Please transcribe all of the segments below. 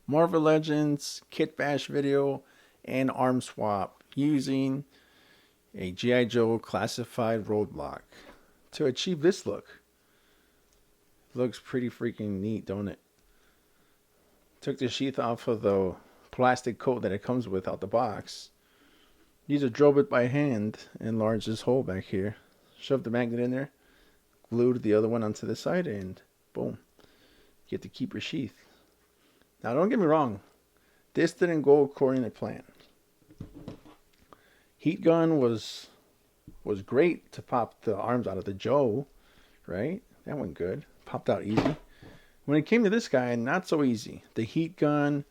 Marvel Legends kit bash video and arm swap using a G.I. Joe classified roadblock to achieve this look. Looks pretty freaking neat, don't it? Took the sheath off of the plastic coat that it comes with out the box. Used a drill bit by hand, enlarged this hole back here. Shoved the magnet in there, glued the other one onto the side, and boom. You get to keep your sheath. Now don't get me wrong, this didn't go according to plan. Heat gun was great to pop the arms out of the Joe, right? That went good. Popped out easy. When it came to this guy, not so easy. The heat gun,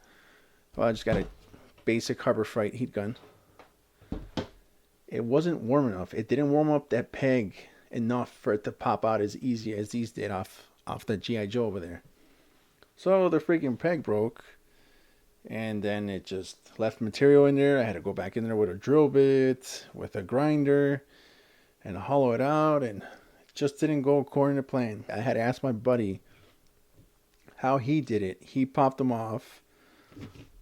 well, I just got a basic Harbor Freight heat gun. It wasn't warm enough. It didn't warm up that peg enough for it to pop out as easy as these did off the G.I. Joe over there. So the freaking peg broke, and then it just left material in there. I had to go back in there with a drill bit, with a grinder, and hollow it out, and it just didn't go according to plan. I had to ask my buddy how he did it. He popped them off,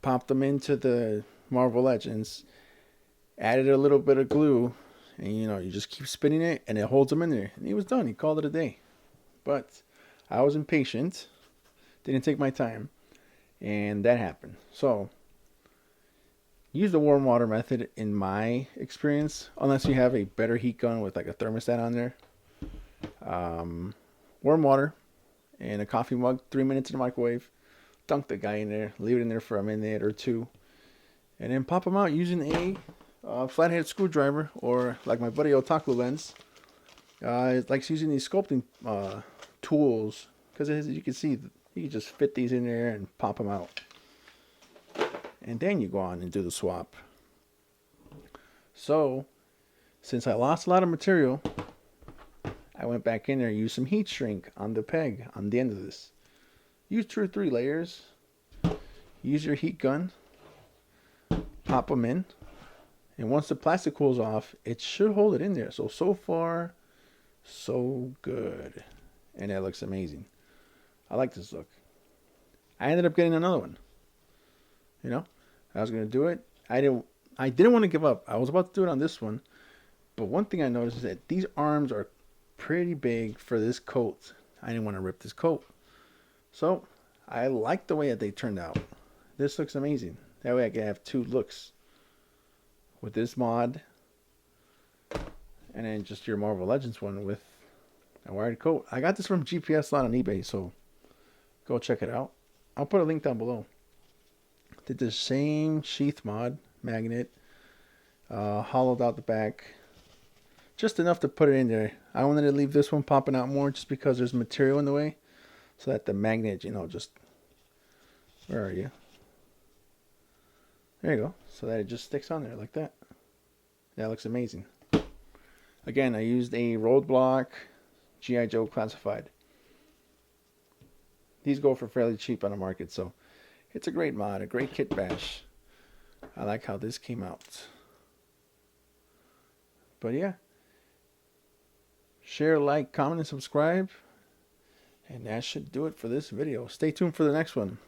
popped them into the Marvel Legends, added a little bit of glue, and you just keep spinning it, and it holds them in there. And he was done. He called it a day. But I was impatient. Didn't take my time, and that happened. So use the warm water method in my experience, unless you have a better heat gun with like a thermostat on there. Warm water in a coffee mug, 3 minutes in the microwave. Dunk the guy in there, leave it in there for a minute or two, and then pop them out using a flathead screwdriver, or like my buddy Otaku Lens. Likes using these sculpting tools, because as you can see, you can just fit these in there and pop them out. And then you go on and do the swap. So, since I lost a lot of material, I went back in there and used some heat shrink on the peg on the end of this. Use 2 or 3 layers. Use your heat gun. Pop them in. And once the plastic cools off, it should hold it in there. So far, so good. And that looks amazing. I like this look. I ended up getting another one. I was going to do it. I didn't want to give up. I was about to do it on this one. But one thing I noticed is that these arms are pretty big for this coat. I didn't want to rip this coat. So I like the way that they turned out. This looks amazing. That way I can have 2 looks. With this mod, and then just your Marvel Legends one with a wired coat. I got this from GPS Lot on eBay, so go check it out. I'll put a link down below. Did the same sheath mod, magnet, hollowed out the back, just enough to put it in there. I wanted to leave this one popping out more just because there's material in the way, so that the magnet, just, where are you? There you go. So that it just sticks on there like that. That looks amazing. Again, I used a roadblock G.I. Joe classified. These go for fairly cheap on the market, so it's a great mod, a great kit bash. I like how this came out. But yeah. Share, like, comment, and subscribe. And that should do it for this video. Stay tuned for the next one.